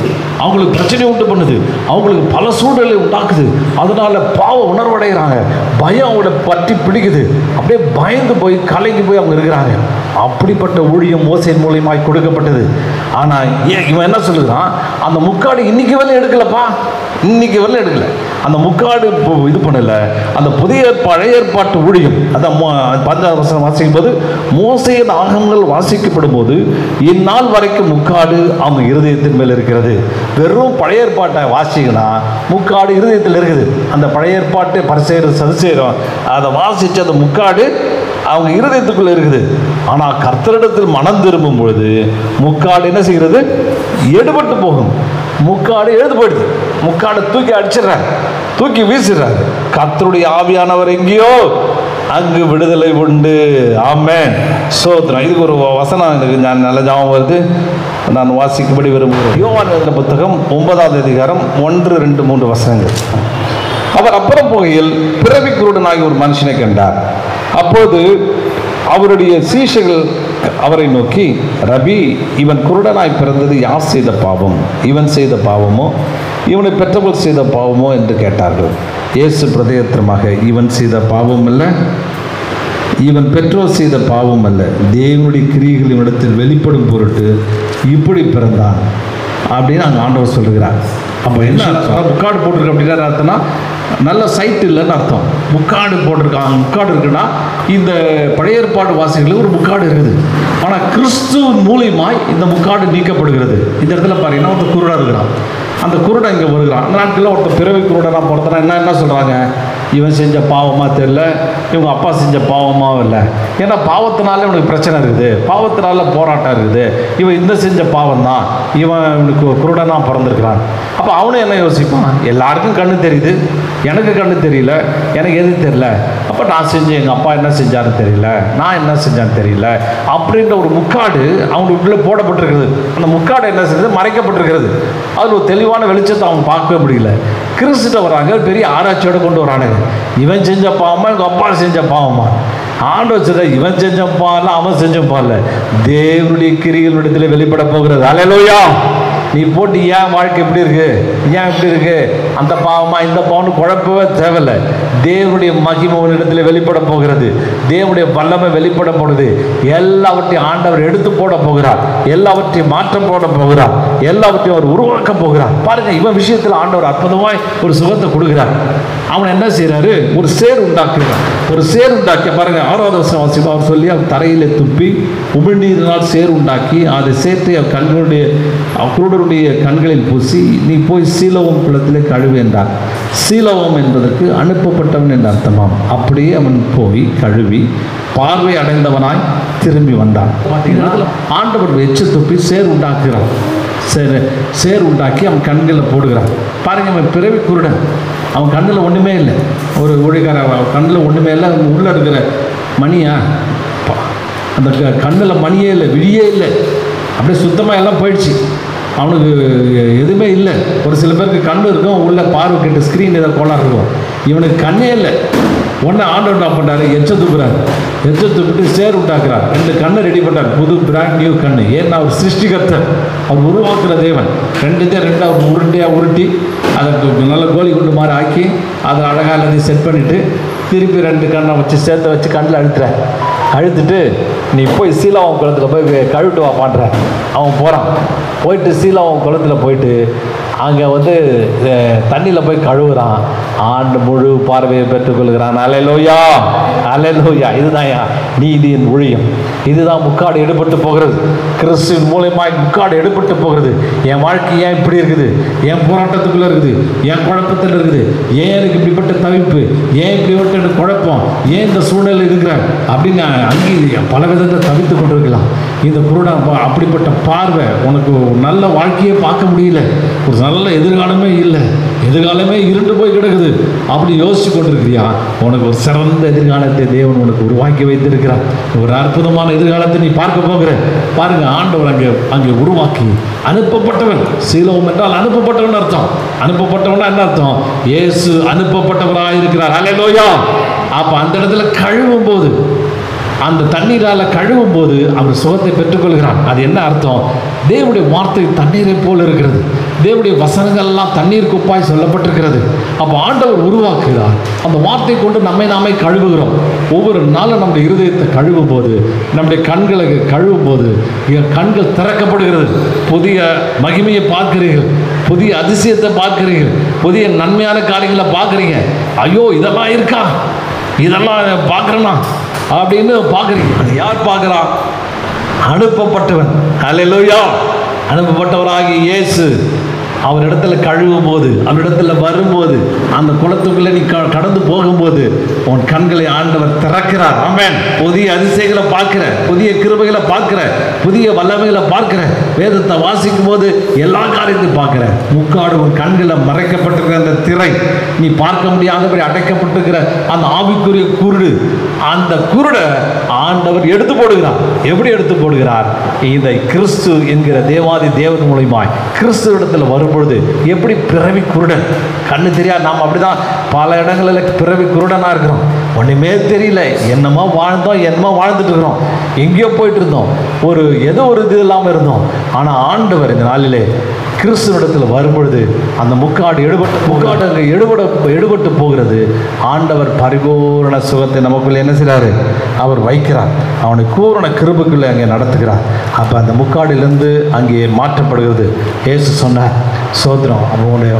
அவங்களுக்கு பிரச்சனை உண்டு பண்ணுது. அவங்களுக்கு பல சூழ்நிலை உண்டாக்குது. அதனால பாவ உணர்வடைகிறாங்க. பயம் அவங்கள பற்றி பிடிக்குது. அப்படியே பயந்து போய் கலங்கி போய் அவங்க இருக்கிறாங்க. அப்படிப்பட்ட ஊழியம் மோசேயின் மூலியமாய் கொடுக்கப்பட்டது. ஆனால் இவன் என்ன சொல்லுகிறான்? அந்த முக்காடு இன்னைக்கு வரல எடுக்கலப்பா, இன்னைக்கு வரல எடுக்கல. அந்த முக்காடு இது பண்ணல. அந்த பழைய ஏற்பாட்டு ஊழியம், அதான் 15வது வசனம் வாசிக்கும் போது, மோசேயின் ஆகமங்கள் வாசிக்கப்படும் போது இந்நாள் வரைக்கும் முக்காடு அவங்க இருதயத்தின் மேல் இருக்கிறது. வெறும் பழைய ஏற்பாட்டை வாசிங்கன்னா முக்காடு இருதயத்தில் இருக்குது. அந்த பழைய ஏற்பாட்டு பரிசேயர் சதுசேயரும் அதை வாசிச்சு அந்த முக்காடு அவங்க இருதயத்துக்குள்ள இருக்குது. ஆனால் கர்த்தரிடத்தில் மனம் திரும்பும் பொழுது முக்காடு என்ன செய்கிறது? எடுபட்டு போகும். முக்காடு எழுது போயிடுது. முக்காடு தூக்கி அடிச்சிடறாரு, தூக்கி வீசிடுறாரு. கர்த்தருடைய ஆவியானவர் எங்கேயோ அங்கு விடுதலை உண்டு. ஆமென், ஸ்தோத்திரம். இதுக்கு ஒரு வசனம் எனக்கு நல்ல ஞாபகம் வருது, நான் வாசிக்கும்படி விரும்புகிறேன். யோவான் எழுதின புத்தகம் 9வது அதிகாரம் 1, 2, 3 வசனங்கள். அவர் அப்புறம் போகையில் பிறவி குருடனாகி ஒரு மனுஷனை கண்டார். அப்போது அவருடைய சீஷர்கள் அவரை நோக்கி, ரபி, இவன் குருடனாய் பிறந்தது யார் செய்த பாவம்? இவன் செய்த பாவமோ இவனை பெற்றவர்கள் செய்த பாவமோ என்று கேட்டார்கள். இயேசு பிரதியுத்தரமாக, இவன் செய்த பாவம் அல்ல, இவன் பெற்றோர் செய்த பாவம் அல்ல, தேவனுடைய கிரியைகள் இவனிடத்தில் வெளிப்படும் பொருட்டு இப்படி பிறந்தான் அப்படின்னு அங்கே ஆண்டவர் சொல்கிறார். அப்போ என்ன அர்த்தம்? முக்காடு போட்டிருக்கு அப்படின்னா அர்த்தம்னா நல்ல சைட் இல்லைன்னு அர்த்தம். முக்காடு போட்டிருக்காங்க. முக்காடு இருக்குன்னா இந்த பழைய ஏற்பாடு வாசிகளுக்கு ஒரு முக்காடு இருக்குது. ஆனால் கிறிஸ்துவின் மூலியமாய் இந்த முக்காடு நீக்கப்படுகிறது. இந்த இடத்துல பாருங்கன்னா ஒருத்தர் குருடாக இருக்கிறான். அந்த குருடன் இங்கே வருகிறான். அந்த நாட்களில் ஒருத்தர் பிறவி குருடனாக பிறந்தனா என்ன சொல்கிறாங்க? இவன் செஞ்ச பாவமாக தெரியல, இவங்க அப்பா செஞ்ச பாவமாக இல்லை. ஏன்னா பாவத்தினால இவனுக்கு பிரச்சனை இருக்குது, பாவத்தினால போராட்டம் இருக்குது. இவன் இந்த செஞ்ச பாவம் தான், இவனுக்கு குருடனாக பிறந்திருக்கிறான். அப்போ அவனும் என்ன யோசிப்பான்? எல்லாருக்கும் கண்ணு தெரியுது, எனக்கு கண்ணு தெரியல, எனக்கு எது தெரியல. அப்போ நான் செஞ்சேன், எங்கள் அப்பா என்ன செஞ்சாருன்னு தெரியல, நான் என்ன செஞ்சான்னு தெரியல அப்படின்ற ஒரு முக்காடு அவங்களுக்குள்ளே போடப்பட்டிருக்கிறது. அந்த முக்காடு என்ன செய்யுது? மறைக்கப்பட்டிருக்கிறது. அதில் ஒரு தெளிவான வெளிச்சத்தை அவங்க பார்க்கவே முடியல. கிறிஸ்துட்ட வராங்க, பெரிய ஆராய்ச்சியோடு கொண்டு வரானுங்க. இவன் செஞ்ச பாவமா எங்கள் அப்பா செஞ்ச பாவமா? ஆண்டவர் சொல்ற, இவன் செஞ்ச பாவம் அவன் செஞ்ச பாவம், தேவனுடைய கிரியைகளிடத்தில் வெளிப்பட போகிறது. அல்லேலூயா. நீ போட்டு ஏன் வாழ்க்கை எப்படி இருக்கு, ஏன் எப்படி இருக்கு, அந்த பாவமா இந்த பாவம்னு குழப்பவே தேவையில்லை. தேவனுடைய மகிமை ஒரு இடத்துல வெளிப்பட போகிறது. தேவனுடைய வல்லமை வெளிப்பட போகுது. எல்லாவற்றையும் ஆண்டவர் எடுத்து போட போகிறார். எல்லாவற்றையும் மாற்றம் போட போகிறார். எல்லாவற்றையும் அவர் உருவாக்க போகிறார். பாருங்க, இவன் விஷயத்தில் ஆண்டவர் அற்புதமாய் ஒரு சுகத்தை கொடுக்கிறார். அவன் என்ன செய்யறாரு? ஒரு சேர் உண்டாக்குறான். ஒரு சேர் உண்டாக்கி பாருங்க, 6வது வசனம் வாசிப்பா. அவர் சொல்லி அவர் தரையிலே துப்பி உமிழ்நீரினால் சேர் உண்டாக்கி அதை சேர்த்து குருடருடைய கண்களில் பூசி, நீ போய் சீலோவம் குளத்திலே கழுவு என்றார். சீலோவம் என்பதற்கு அனுப்பப்பட்டவன் என்ற அர்த்தமாம். அப்படியே அவன் போய் கழுவி பார்வை அடைந்தவனாய் திரும்பி வந்தான். ஆண்டவர் எச்சு துப்பி சேர் உண்டாக்குகிறான். சேர் உண்டாக்கி அவன் கண்களில் போடுகிறான். பாருங்க, அவன் பிறவி குருடன். அவன் கண்ணில் ஒன்றுமே இல்லை. ஒரு ஊழியக்கார கண்ணில் ஒன்றுமே இல்லை. உள்ளே இருக்கிற மணியா, அந்த கண்ணில் மணியே இல்லை, விழியே இல்லை, அப்படியே சுத்தமாக எல்லாம் போயிடுச்சு. அவனுக்கு எதுவுமே இல்லை. ஒரு சில பேருக்கு கண்ணு இருக்கும், உள்ள பார்வை கெட்டு ஸ்க்ரீன் ஏதோ கோளாறு இருக்கும். இவனுக்கு கண்ணே இல்லை. ஒன்று ஆண்டவர் என்ன பண்ணுறாரு? எச்ச துப்புறாரு. எச்ச துப்பிட்டு சேர் உண்டாக்குறார். 2 கண்ணை ரெடி பண்ணுறார், புது பிராண்ட் நியூ கண்ணு. ஏன்னா அவர் சிருஷ்டிகர்த்தர், அவர் உருவாக்குற தேவன். 2 அவர் உருண்டையாக உருட்டி அதை நல்ல கோழி குண்டு மாதிரி ஆக்கி அதை அழகாக எல்லாத்தையும் செட் பண்ணிவிட்டு திருப்பி 2 கண்ணை வச்சு சேர்த்து வச்சு கண்ணில் அழுத்துட்டு நீ போய் சீலாவம் குளத்தில் போய் கழுவிட்டு வா பண்ணுற. அவன் போகிறான். போயிட்டு சீலாவம் குளத்தில் போயிட்டு அங்கே தண்ணியில் போய் கழுவுறான். ஆண்டு முழு பார்வையை பெற்றுக்கொள்கிறான். அல்லேலூயா, அல்லேலூயா. இதுதான்யா நீதியின் ஊழியம். இதுதான் முக்காடு எடுபட்டு போகிறது. கிறிஸ்துவின் மூலமாய் முக்காடு எடுபட்டு போகிறது. என் வாழ்க்கை ஏன் இப்படி இருக்குது? என் போராட்டத்துக்குள்ளே இருக்குது, என் குழப்பத்தில் இருக்குது, ஏன் எனக்கு இப்படிப்பட்ட தவிப்பு, ஏன் இப்படிப்பட்ட எனக்கு குழப்பம், ஏன் இந்த சூழ்நிலை இருக்கிறேன் அப்படின்னு அங்கே பல விதத்தில் தவித்து கொண்டிருக்கலாம். இந்த குருடா அப்படிப்பட்ட பார்வை, உனக்கு நல்ல வாழ்க்கையை பார்க்க முடியல, ஒரு நல்ல எதிர்காலமே இல்லை, எதிர்காலமே இருண்டு போய் கிடக்குது அப்படி யோசிச்சு கொண்டிருக்கிறியா? உனக்கு ஒரு சிறந்த எதிர்காலத்தை தேவன் உனக்கு உருவாக்கி வைத்திருக்கிறார். ஒரு அற்புதமான எதிர்காலத்தை நீ பார்க்க போகிற. பாருங்க, ஆண்டவர் அங்கே உருவாக்கி அனுப்பப்பட்டவன். சீலோவம் என்றால் அனுப்பப்பட்டவன் அர்த்தம். அனுப்பப்பட்டவனா என்ன அர்த்தம்? இயேசு அனுப்பப்பட்டவராக இருக்கிறார். அல்லேலூயா. அப்ப அந்த இடத்துல கழுவும் போது அந்த தண்ணீரால் கழுவும் போது அவர் சுகத்தை பெற்றுக்கொள்கிறான். அது என்ன அர்த்தம்? தேவனுடைய வார்த்தை தண்ணீரை போல் இருக்கிறது. தேவனுடைய வசனங்கள்லாம் தண்ணீர் குப்பாய் சொல்லப்பட்டிருக்கிறது. அப்போ ஆண்டவர் உருவாக்குகிறார். அந்த வார்த்தை கொண்டு நம்மை நாமே கழுவுகிறோம். ஒவ்வொரு நாளும் நம்முடைய இருதயத்தை கழுவும் போது, நம்முடைய கண்களை கழுவும் போது என் கண்கள் திறக்கப்படுகிறது. புதிய மகிமையை பார்க்கிறீர்கள், புதிய அதிசயத்தை பார்க்கிறீர்கள், புதிய நன்மையான காரியங்களை பார்க்குறீங்க. ஐயோ இதெல்லாம் இருக்கா, இதெல்லாம் பார்க்குறேன்னா அப்படின்னு பார்க்குறீங்க. அது யார் பார்க்குறா? அனுப்பப்பட்டவன். அல்லேலூயா. அனுப்பப்பட்டவராகிய இயேசு அவரிடத்துல கழுவும் போது, அவரிடத்துல வரும்போது, அந்த குளத்துக்குள்ளே நீ கடந்து போகும்போது உன் கண்களை ஆண்டவர் திறக்கிறார். ஆமென். புதிய அதிசயங்களை பார்க்கிற, புதிய கிருபைகளை பார்க்கிற, புதிய வல்லமைகளை பார்க்கிற, வேதத்தை வாசிக்கும் போது எல்லா காரியத்தையும் பார்க்கிற. முக்காடு உன் கண்களை மறைக்கப்பட்டிருக்கிற அந்த திரை, நீ பார்க்க முடியாதபடி அடைக்கப்பட்டிருக்கிற அந்த ஆவிக்குரிய குருடு, அந்த குருடை ஆண்டவர் எடுத்து போடுகிறார். எப்படி எடுத்து போடுகிறார்? இதை கிறிஸ்து என்கிற தேவாதி தேவன் மூலமாய் கிறிஸ்து இடத்துல வரும் பொழுது எப்படி பிறவி குருடன், கண்ணு தெரியாது. நாம் அப்படிதான் பல இடங்களில் பிறவி குருடனா இருக்கிறோம். ஒண்ணுமே தெரியல, என்னமோ வாழ்ந்தோம், என்னமோ வாழ்ந்துட்டு இருக்கிறோம், எங்கேயோ போயிட்டு இருந்தோம், ஏதோ ஒரு இது இல்லாமல் இருந்தோம். ஆனால் ஆண்டவர் இந்த நாளிலே கிறிஸ்துவிடத்தில் வரும்பொழுது அந்த முக்காடு எடுபட்டு போகிறது. ஆண்டவர் பரிபூரண சுகத்தை நமக்குள்ளே என்ன செய்கிறாரு? அவர் வைக்கிறார். அவனை பூரண கிருபைக்குள்ளே அங்கே நடத்துகிறார். அப்போ அந்த முக்காடிலிருந்து அங்கே மாற்றப்படுகிறது. இயேசு சொன்னார், சோதரம் அவனுடைய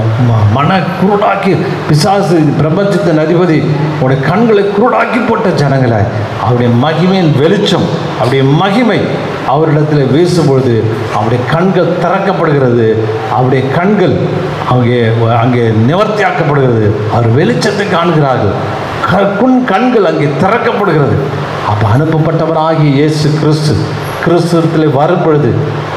மன குருடாக்கி பிசாசு பிரபஞ்சத்தின் அதிபதி உடைய கண்களை குருடாக்கி போட்ட ஜனங்களை அவருடைய மகிமையின் வெளிச்சம், அவருடைய மகிமை அவரிடத்தில் வீசும்பொழுது அவருடைய கண்கள் திறக்கப்படுகிறது. அவருடைய கண்கள் அங்கே நிவர்த்தியாக்கப்படுகிறது. அவர் வெளிச்சத்தை காண்கிறார்கள். கண்கள் அங்கே திறக்கப்படுகிறது. அப்போ அனுப்பப்பட்டவராகிய இயேசு கிறிஸ்துவத்தில் வரும் பொழுது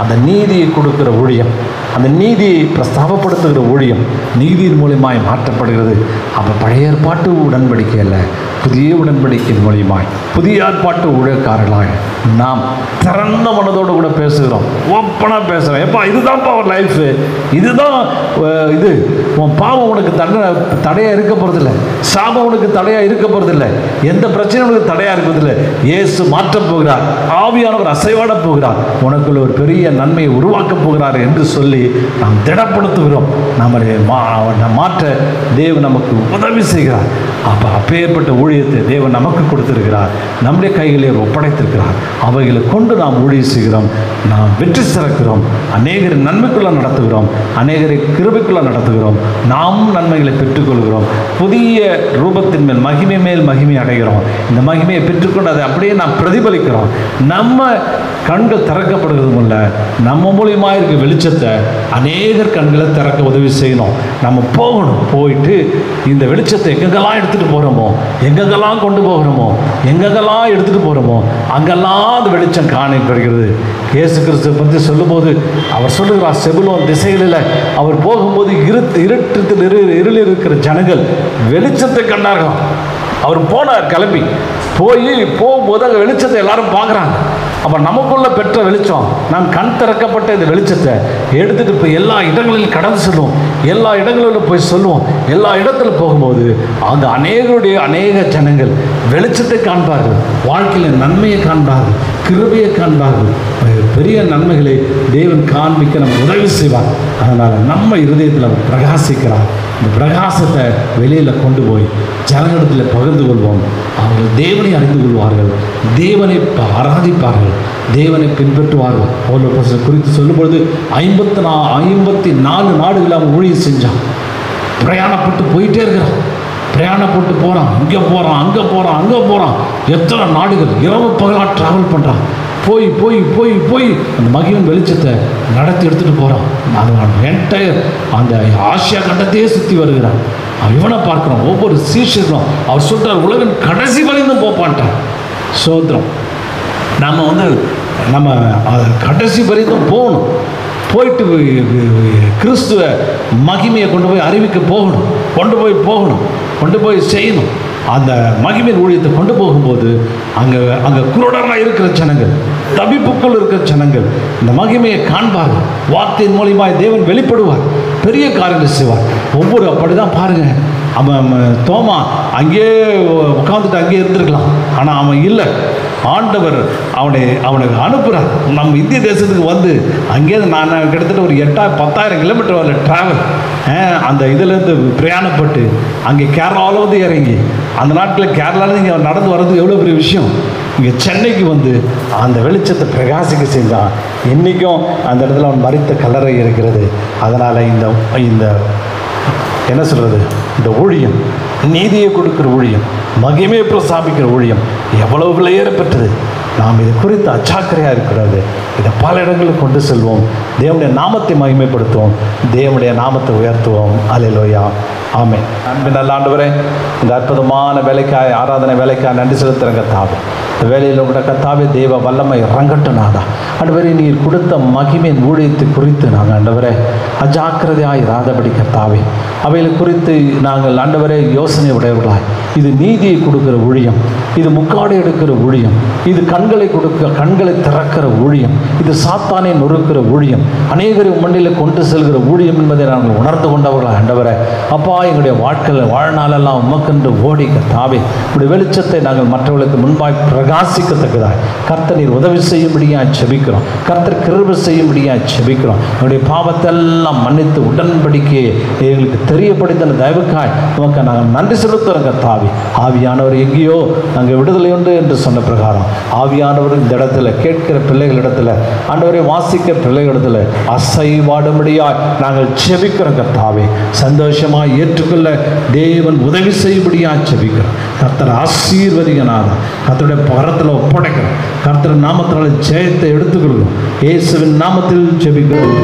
அந்த நீதியை கொடுக்கிற ஊழியம், அந்த நீதியை பிரஸ்தாபப்படுத்துகிற ஊழியம் நீதியின் மூலியமாய் மாற்றப்படுகிறது. அப்போ பழைய ஏற்பாட்டு உடன்படிக்கை அல்ல, புதிய உடன்படிக்கையின் மூலியமாய் புதிய ஏற்பாட்டு ஊழியக்காரர்களாக நாம் திறந்த மனதோடு கூட பேசுகிறோம், ஓப்பனாக பேசுகிறோம். எப்பா இதுதான்ப்பா ஒரு லைஃபு, இதுதான் இது, உன் பாவம் உனக்கு தடையாக இருக்க போகிறதில்லை, சாபம் உனக்கு தடையாக இருக்க போகிறதில்லை, எந்த பிரச்சனையும் உனக்கு தடையாக இருக்கிறதில்லை. இயேசு மாற்றப் போகிறார், ஆவியானவர் அசைவாட போகிறார், உனக்குள்ள ஒரு பெரிய நன்மையை உருவாக்கப் போகிறார் என்று சொல்லி நாம் திடப்படுத்துகிறோம். நம்மளை மாற்ற தேவன் நமக்கு உதவி செய்கிறார். அப்போ அப்பேற்பட்ட ஊழியத்தை தேவன் நமக்கு கொடுத்திருக்கிறார், நம்முடைய கைகளிலே ஒப்படைத்திருக்கிறார். அவைகளை கொண்டு நாம் ஊழியம் செய்கிறோம், நாம் வெற்றி சிறக்கிறோம், அநேகரை நன்மைக்குள்ள நடத்துகிறோம், அநேகரை கிருபைக்குள்ள நடத்துகிறோம், நாம் நன்மைகளை பெற்றுக்கொள்கிறோம், புதிய ரூபத்தின் மேல் மகிமை அடைகிறோம். இந்த மகிமையை பெற்றுக்கொண்டு அதை அப்படியே நாம் பிரதிபலிக்கிறோம். நம்ம கண்கள் திறக்கப்படுகிறதும் இல்லை, நம்ம மூலியமாக இருக்க வெளிச்சத்தை அநேகர் கண்களை திறக்க உதவி செய்யணும். நம்ம போகணும், போயிட்டு இந்த வெளிச்சத்தை எங்கெங்கெல்லாம் எடுத்துகிட்டு போகிறோமோ, எங்கெங்கெல்லாம் கொண்டு போகிறோமோ, எங்கெங்கெல்லாம் எடுத்துகிட்டு போகிறோமோ அங்கெல்லாம் அந்த வெளிச்சம் காணப்படுகிறது. இயேசு கிறிஸ்துவை பற்றி சொல்லும்போது அவர் சொல்லுகிறார், செபுலோன் திசைகளில் அவர் போகும்போது இருளில் இருக்கிற ஜனங்கள் வெளிச்சத்தை கண்டார்கள். அவர் போனார், கிளம்பி போகும்போது அங்கே வெளிச்சத்தை எல்லாரும் பார்க்குறாங்க. அப்போ நமக்குள்ள பெற்ற வெளிச்சம், நாம் கண் திறக்கப்பட்ட இந்த வெளிச்சத்தை எடுத்துகிட்டு போய் எல்லா இடங்களிலும் கடந்து செல்வோம், எல்லா இடங்களிலும் போய் சொல்லுவோம். எல்லா இடத்துல போகும்போது அந்த அநேக ஜனங்கள் வெளிச்சத்தை காண்பார்கள், வாழ்க்கையில் நன்மையை காண்பார்கள், கிருபையை காண்பார்கள், பெரிய நன்மைகளை தேவன் காண்பிக்க நம்ம உதவி செய்வார். அதனால் நம்ம இருதயத்தில் அவர் பிரகாசிக்கிறார். இந்த பிரகாசத்தை வெளியில் கொண்டு போய் ஜனங்களிடத்தில் பகிர்ந்து கொள்வோம். அவர்கள் தேவனை அறிந்து கொள்வார்கள், தேவனை ஆராதிப்பார்கள், தேவனை பின்பற்றுவார்கள். அவர்கள் குறித்து சொல்லும்பொழுது 54 நாடுகளில் அவன் ஊழியம் செஞ்சான். பிரயாணப்பட்டு போயிட்டே இருக்கிறான், பிரயாணப்பட்டு போகிறான், இங்கே போகிறான், அங்கே போகிறான், அங்கே போகிறான். எத்தனை நாடுகள் இரவு பகலாக ட்ராவல் பண்ணுறான். போய் அந்த மகிமையின் வெளிச்சத்தை நடத்தி எடுத்துகிட்டு போகிறான். அது என்டையர் அந்த ஆசியா கண்டத்தையே சுற்றி வருகிறான். இவனை பார்க்குறோம். ஒவ்வொரு சீஷர்களும் அவர் சொல்கிறார், உலகின் கடைசி வரைந்தும் போப்பான்ட்டார். சோத்திரம். நம்ம கடைசி வரைந்தும் போகணும், போயிட்டு கிறிஸ்துவ மகிமையை கொண்டு போய் அறிவிக்க போகணும், கொண்டு போய் செய்யணும். அந்த மகிமையின் ஊழியத்தை கொண்டு போகும்போது அங்கே குருடராக இருக்கிற ஜனங்கள், தவிப்புக்குள் இருக்கிற ஜனங்கள் இந்த மகிமையை காண்பார்கள். வார்த்தையின் மூலியமாக தேவன் வெளிப்படுவார், பெரிய காரியங்கள் செய்வார். அப்படி தான் பாருங்கள். அவன் தோமா அங்கேயே உட்காந்துட்டு அங்கேயே இருந்திருக்கலாம், ஆனால் அவன் இல்லை. ஆண்டவர் அவனுக்கு அனுப்புகிறார். நம்ம இந்திய தேசத்துக்கு வந்து அங்கேருந்து நான் கிட்டத்தட்ட ஒரு 10,000 கிலோமீட்டர் வரல ட்ராவல், அந்த இதிலேருந்து பிரயாணப்பட்டு அங்கே கேரளாவில் வந்து இறங்கி, அந்த நாட்டில் கேரளாவில் இங்கே நடந்து வர்றது எவ்வளோ பெரிய விஷயம். இங்கே சென்னைக்கு வந்து அந்த வெளிச்சத்தை பிரகாசிக்க செஞ்சான். இன்றைக்கும் அந்த இடத்துல அவன் மரித்த கல்லறை இருக்கிறது. அதனால் இந்த என்ன சொல்கிறது, இந்த ஊழியம், நீதியை கொடுக்குற ஊழியம், மகிமையை பிரசாபிக்கிற ஊழியம் எவ்வளவு விலையேற பெற்றது. நாம் இது குறித்து அச்சாக்கரையாக இருக்கிறது. இதை பல இடங்களுக்கு கொண்டு செல்வோம். தேவனுடைய நாமத்தை மகிமைப்படுத்துவோம். தேவனுடைய நாமத்தை உயர்த்துவோம். அல்லேலூயா, ஆமென். அன்பின் நல்ல ஆண்டவரே, இந்த அற்புதமான வேலைக்காய், ஆராதனை வேலைக்காய் நன்றி செலுத்துகிறேன் கர்த்தாவே. இந்த வேலையில் கூட கர்த்தாவே தேவ வல்லமை இறங்கட்டும். நாதா ஆண்டவரே, நீர் கொடுத்த மகிமையின் ஊழியத்தை குறித்து நாங்கள் ஆண்டவரே அஜாக்கிரதையாக இராதபடி கர்த்தாவே அவைகளை குறித்து நாங்கள் ஆண்டவரே யோசனை உடையவர்களாய், இது நீதியை கொடுக்கிற ஊழியம், இது முக்காடு எடுக்கிற ஊழியம், இது கண்களை திறக்கிற ஊழியம், இது சாத்தானை நொறுக்கிற ஊழியம், அநேகரை மண்ணில் கொண்டு செல்கிற ஊழியம் என்பதை நாங்கள் உணர்ந்து கொண்டவர்களாக ஆண்டவரே அப்பா, எங்களுடைய வாழ்க்கையில் வாழ்நாளெல்லாம் உமக்கென்று ஓடி கர்த்தாவே உடைய வெளிச்சத்தை நாங்கள் மற்றவர்களுக்கு முன்பாய் பிரகாசிக்கத்தக்கதாய் கர்த்தர் நீர் உதவி செய்யும்படியாக செபிக்கிறோம். கர்த்தர் கிருபை செய்யும்படியாக செபிக்கிறோம். என்னுடைய பாவத்தெல்லாம் மன்னித்து உடன்படிக்கையை எங்களுக்கு தெரியப்படுத்தின தயவுக்காய் உமக்கு நாங்கள் நன்றி செலுத்துகிறோம் கர்த்தாவே. ஆவியானவர் எங்கேயோ நாங்கள் விடுதலை உண்டு என்று சொன்ன பிரகாரம் ஆவியானவர் இந்த இடத்துல கேட்கிற பிள்ளைகளிடத்தில் ஆண்டவரை வாசிக்கிற பிள்ளைகளிடத்தில் அசைவாடும்படியாய் நாங்கள் செபிக்கிறோம் கர்த்தாவே. சந்தோஷமாக ஏற்றுக்கொள்ள தேவன் உதவி செய்யும்படியாக செபிக்கிறோம். கர்த்தர் ஆசீர்வதிகனாக கர்த்தருடைய பரத்தில் ஒப்படைக்கிறோம். கர்த்தர் நாமத்தினால ஜெயத்தை எடுத்துக்கொள்கிறோம். இயேசுவின் நாமத்தில் செபிக்கிறோம்.